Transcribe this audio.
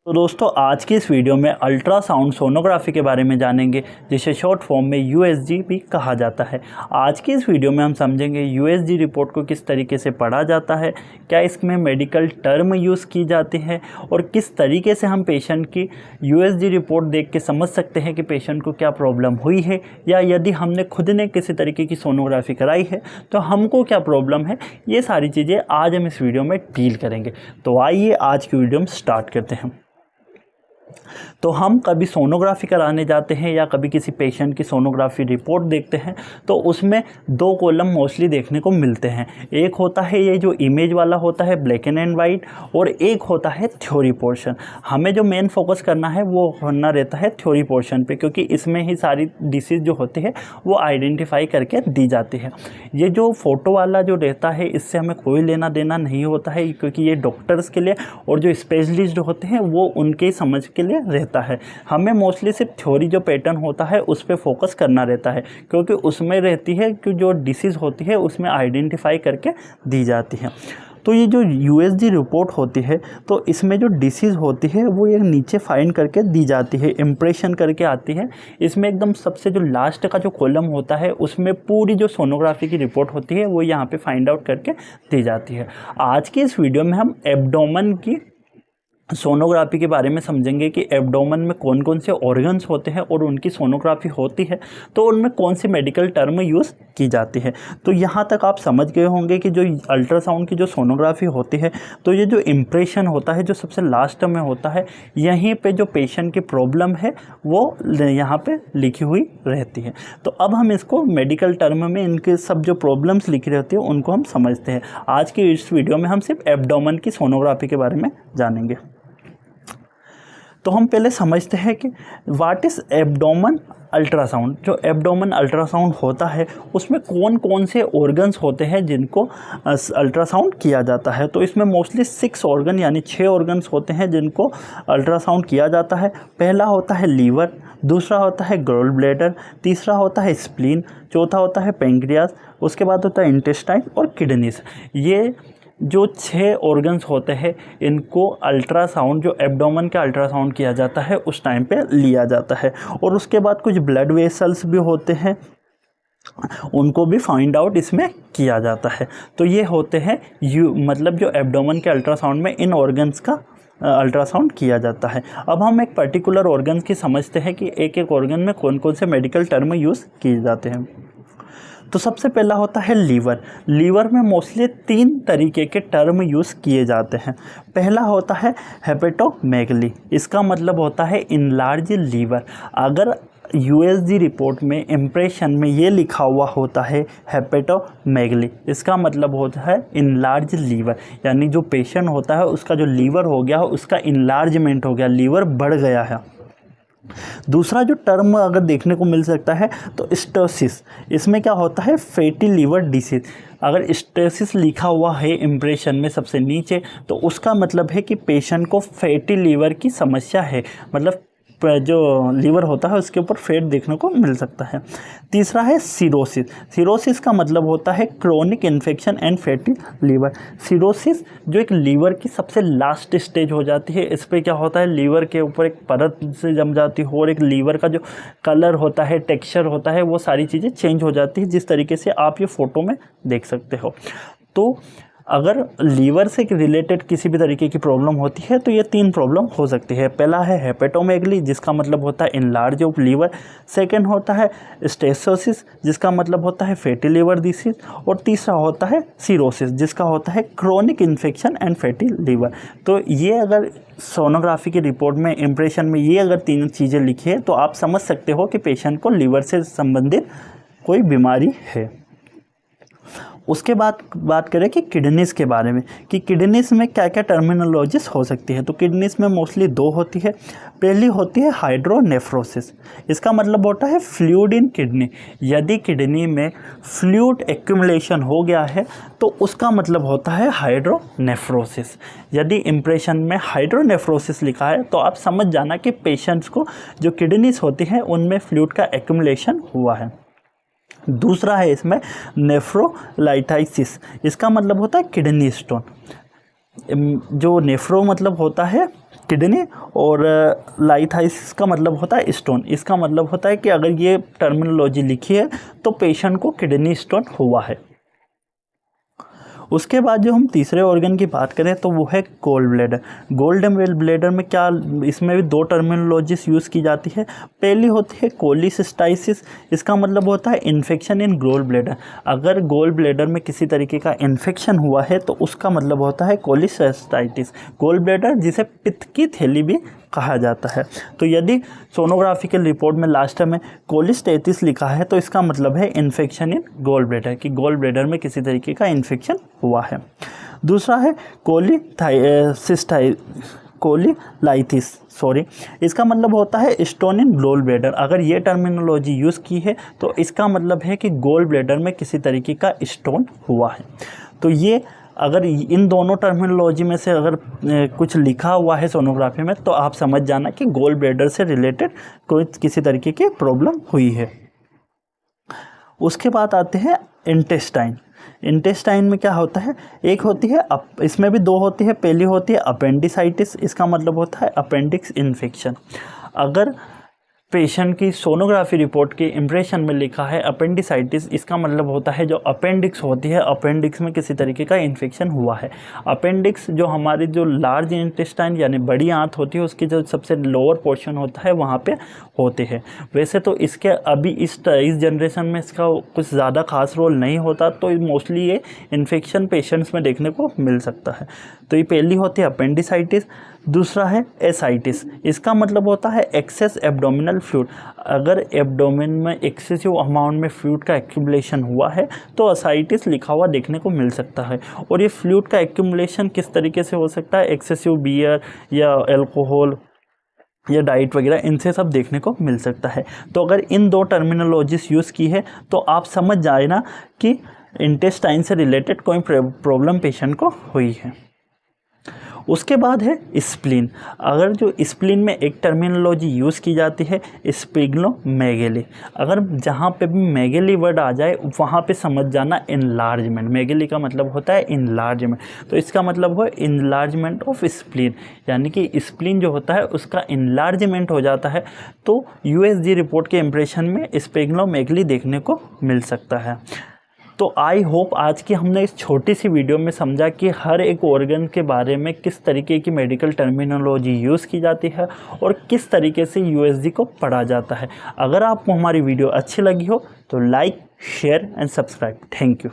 तो दोस्तों आज की इस वीडियो में अल्ट्रासाउंड सोनोग्राफी के बारे में जानेंगे, जिसे शॉर्ट फॉर्म में यूएसजी भी कहा जाता है। आज की इस वीडियो में हम समझेंगे यूएसजी रिपोर्ट को किस तरीके से पढ़ा जाता है, क्या इसमें मेडिकल टर्म यूज़ की जाती है और किस तरीके से हम पेशेंट की यूएसजी रिपोर्ट देख के समझ सकते हैं कि पेशेंट को क्या प्रॉब्लम हुई है, या यदि हमने खुद ने किसी तरीके की सोनोग्राफी कराई है तो हमको क्या प्रॉब्लम है। ये सारी चीज़ें आज हम इस वीडियो में डील करेंगे। तो आइए आज की वीडियो में स्टार्ट करते हैं। तो हम कभी सोनोग्राफी कराने जाते हैं या कभी किसी पेशेंट की सोनोग्राफी रिपोर्ट देखते हैं तो उसमें दो कॉलम मोस्टली देखने को मिलते हैं। एक होता है ये जो इमेज वाला होता है ब्लैक एंड वाइट, और एक होता है थ्योरी पोर्शन। हमें जो मेन फोकस करना है वो होना रहता है थ्योरी पोर्शन पे, क्योंकि इसमें ही सारी डिसीज़ जो होती है वो आइडेंटिफाई करके दी जाती है। ये जो फ़ोटो वाला जो रहता है इससे हमें कोई लेना देना नहीं होता है, क्योंकि ये डॉक्टर्स के लिए और जो स्पेशलिस्ट होते हैं वो उनके समझ के लिए रहता है। हमें मोस्टली सिर्फ थ्योरी जो पैटर्न होता है उस पर फोकस करना रहता है, क्योंकि उसमें रहती है कि जो डिसीज़ होती है उसमें आइडेंटिफाई करके दी जाती है। तो ये जो यूएसजी रिपोर्ट होती है तो इसमें जो डिसीज़ होती है वो ये नीचे फाइंड करके दी जाती है, इम्प्रेशन करके आती है। इसमें एकदम सबसे जो लास्ट का जो कॉलम होता है उसमें पूरी जो सोनोग्राफी की रिपोर्ट होती है वो यहाँ पे फाइंड आउट करके दी जाती है। आज की इस वीडियो में हम एब्डोमेन की सोनोग्राफी के बारे में समझेंगे कि एब्डोमेन में कौन कौन से ऑर्गन्स होते हैं और उनकी सोनोग्राफी होती है तो उनमें कौन सी मेडिकल टर्म यूज़ की जाती है। तो यहाँ तक आप समझ गए होंगे कि जो अल्ट्रासाउंड की जो सोनोग्राफी होती है तो ये जो इम्प्रेशन होता है जो सबसे लास्ट में होता है, यहीं पे जो पेशेंट की प्रॉब्लम है वो यहाँ पे लिखी हुई रहती है। तो अब हम इसको मेडिकल टर्म में इनके सब जो प्रॉब्लम्स लिखी रहती है उनको हम समझते हैं। आज की इस वीडियो में हम सिर्फ एब्डोमेन की सोनोग्राफी के बारे में जानेंगे। तो हम पहले समझते हैं कि व्हाट इज़ एब्डोमेन अल्ट्रासाउंड। जो एब्डोमेन अल्ट्रासाउंड होता है उसमें कौन कौन से ऑर्गन्स होते हैं जिनको अल्ट्रासाउंड किया जाता है। तो इसमें मोस्टली 6 ऑर्गन यानी 6 ऑर्गन्स होते हैं जिनको अल्ट्रासाउंड किया जाता है। पहला होता है लीवर, दूसरा होता है गॉल ब्लैडर, तीसरा होता है स्प्लीन, चौथा होता है पेंक्रियास, उसके बाद होता है इंटेस्टाइन और किडनीज। ये जो 6 ऑर्गन्स होते हैं इनको अल्ट्रासाउंड जो एब्डोमेन का अल्ट्रासाउंड किया जाता है उस टाइम पे लिया जाता है। और उसके बाद कुछ ब्लड वेसल्स भी होते हैं, उनको भी फाइंड आउट इसमें किया जाता है। तो ये होते हैं मतलब जो एब्डोमेन के अल्ट्रासाउंड में इन ऑर्गन्स का अल्ट्रासाउंड किया जाता है। अब हम एक पर्टिकुलर ऑर्गन की समझते हैं कि एक एक ऑर्गन में कौन कौन से मेडिकल टर्म यूज़ किए जाते हैं। तो सबसे पहला होता है लीवर। लीवर में मोस्टली 3 तरीके के टर्म यूज़ किए जाते हैं। पहला होता है हेपेटोमेगली, इसका मतलब होता है इनलार्ज लीवर। अगर यूएसजी रिपोर्ट में इम्प्रेशन में ये लिखा हुआ होता है हेपेटोमेगली, इसका मतलब होता है इनलार्ज लीवर, यानी जो पेशेंट होता है उसका जो लीवर हो गया उसका इनलार्जमेंट हो गया, लीवर बढ़ गया है। दूसरा जो टर्म अगर देखने को मिल सकता है तो स्टोसिस, इसमें क्या होता है फैटी लीवर डिसीज। अगर स्टोसिस लिखा हुआ है इम्प्रेशन में सबसे नीचे तो उसका मतलब है कि पेशेंट को फैटी लीवर की समस्या है, मतलब जो लीवर होता है उसके ऊपर फैट देखने को मिल सकता है। तीसरा है सिरोसिस। सिरोसिस का मतलब होता है chronic infection and fatty liver. Cirrhosis जो एक लीवर की सबसे लास्ट स्टेज हो जाती है, इस पर क्या होता है लीवर के ऊपर एक परत से जम जाती है और एक लीवर का जो कलर होता है, टेक्सचर होता है, वो सारी चीज़ें चेंज हो जाती है, जिस तरीके से आप ये फ़ोटो में देख सकते हो। तो अगर लीवर से रिलेटेड किसी भी तरीके की प्रॉब्लम होती है तो ये 3 प्रॉब्लम हो सकती है। पहला है हेपेटोमेगली, जिसका मतलब होता है इनलार्ज ऑफ लीवर। सेकंड होता है स्टेसोसिस, जिसका मतलब होता है फैटी लीवर डिसीज। और तीसरा होता है सिरोसिस, जिसका होता है chronic infection and fatty liver. तो ये अगर सोनोग्राफी की रिपोर्ट में इम्प्रेशन में ये अगर 3 चीज़ें लिखी है तो आप समझ सकते हो कि पेशेंट को लीवर से संबंधित कोई बीमारी है। उसके बाद बात करें कि किडनीज़ के बारे में, कि किडनीज़ में क्या क्या टर्मिनोलॉजीज हो सकती है। तो किडनीज़ में मोस्टली 2 होती है। पहली होती है हाइड्रोनेफ्रोसिस, इसका मतलब होता है फ्लूइड इन किडनी। यदि किडनी में फ्लूइड एक्यूमुलेशन हो गया है तो उसका मतलब होता है हाइड्रोनेफ्रोसिस। यदि इम्प्रेशन में हाइड्रोनेफ्रोसिस लिखा है तो आप समझ जाना कि पेशेंट्स को जो किडनीज़ होती हैं उनमें फ्लूइड का एक्यूमुलेशन हुआ है। दूसरा है इसमें नेफ्रोलाइटाइसिस, इसका मतलब होता है किडनी स्टोन। जो नेफ्रो मतलब होता है किडनी, और लाइथाइसिस का मतलब होता है स्टोन। इसका मतलब होता है कि अगर ये टर्मिनोलॉजी लिखी है तो पेशेंट को किडनी स्टोन हुआ है। उसके बाद जो हम तीसरे ऑर्गन की बात करें तो वो है गोल ब्लैडर। गोल्डन ब्लैडर में क्या, इसमें भी दो टर्मिनोलॉजीज यूज़ की जाती है। पहली होती है कोलिसिस्टाइसिस, इसका मतलब होता है इन्फेक्शन इन गोल ब्लैडर। अगर गोल ब्लैडर में किसी तरीके का इन्फेक्शन हुआ है तो उसका मतलब होता है कोलिसिस्टाइटिस। गोल ब्लैडर जिसे पित्त की थैली भी कहा जाता है। तो यदि सोनोग्राफिकल रिपोर्ट में लास्ट में कोलिस्टेटिस लिखा है तो इसका मतलब है इन्फेक्शन इन गोल ब्लैडर, कि गोल ब्लैडर में किसी तरीके का इन्फेक्शन हुआ है। दूसरा है कोलिलाइथिस, इसका मतलब होता है स्टोन इन गोल ब्लैडर। अगर ये टर्मिनोलॉजी यूज़ की है तो इसका मतलब है कि गोल ब्लैडर में किसी तरीके का स्टोन हुआ है। तो ये अगर इन दोनों टर्मिनोलॉजी में से अगर कुछ लिखा हुआ है सोनोग्राफी में तो आप समझ जाना कि गोल ब्लैडर से रिलेटेड कोई किसी तरीके की प्रॉब्लम हुई है। उसके बाद आते हैं इंटेस्टाइन। इंटेस्टाइन में क्या होता है, एक होती है इसमें भी दो होती है। पहली होती है अपेंडिसाइटिस, इसका मतलब होता है अपेंडिक्स इन्फेक्शन। अगर पेशेंट की सोनोग्राफी रिपोर्ट के इम्प्रेशन में लिखा है अपेंडिसाइटिस, इसका मतलब होता है जो अपेंडिक्स होती है, अपेंडिक्स में किसी तरीके का इन्फेक्शन हुआ है। अपेंडिक्स जो हमारी जो लार्ज इंटेस्टाइन यानी बड़ी आंत होती है उसकी जो सबसे लोअर पोर्शन होता है वहाँ पे होते हैं। वैसे तो इसके अभी इस जनरेशन में इसका कुछ ज़्यादा खास रोल नहीं होता, तो मोस्टली ये इन्फेक्शन पेशेंट्स में देखने को मिल सकता है। तो ये पहली होती है अपेंडिसाइटिस। दूसरा है एसाइटिस, इसका मतलब होता है एक्सेस एब्डोमिनल फ्लूइड। अगर एब्डोमेन में एक्सेसिव अमाउंट में फ्लूइड का एक्यूमुलेशन हुआ है तो एसाइटिस लिखा हुआ देखने को मिल सकता है। और ये फ्लूइड का एक्यूमुलेशन किस तरीके से हो सकता है, एक्सेसिव बियर या अल्कोहल या डाइट वगैरह, इनसे सब देखने को मिल सकता है। तो अगर इन दो टर्मिनोलॉजीज यूज़ की है तो आप समझ जाए ना कि इंटेस्टाइन से रिलेटेड कोई प्रॉब्लम पेशेंट को हुई है। उसके बाद है स्प्लीन। अगर जो स्प्लीन में एक टर्मिनोलॉजी यूज़ की जाती है स्पिग्नोमेगेली। अगर जहाँ पे भी मेगेली वर्ड आ जाए वहाँ पे समझ जाना इनलार्जमेंट। मेगेली का मतलब होता है इनलार्जमेंट, तो इसका मतलब हो इनलार्जमेंट ऑफ स्प्लीन, यानी कि स्प्लीन जो होता है उसका इनलार्जमेंट हो जाता है। तो यूएसजी रिपोर्ट के इम्प्रेशन में स्पिग्नोमेगेली देखने को मिल सकता है। तो आई होप आज की हमने इस छोटी सी वीडियो में समझा कि हर एक ऑर्गन के बारे में किस तरीके की मेडिकल टर्मिनोलॉजी यूज़ की जाती है और किस तरीके से यूएसजी को पढ़ा जाता है। अगर आपको हमारी वीडियो अच्छी लगी हो तो like, share and subscribe. Thank you.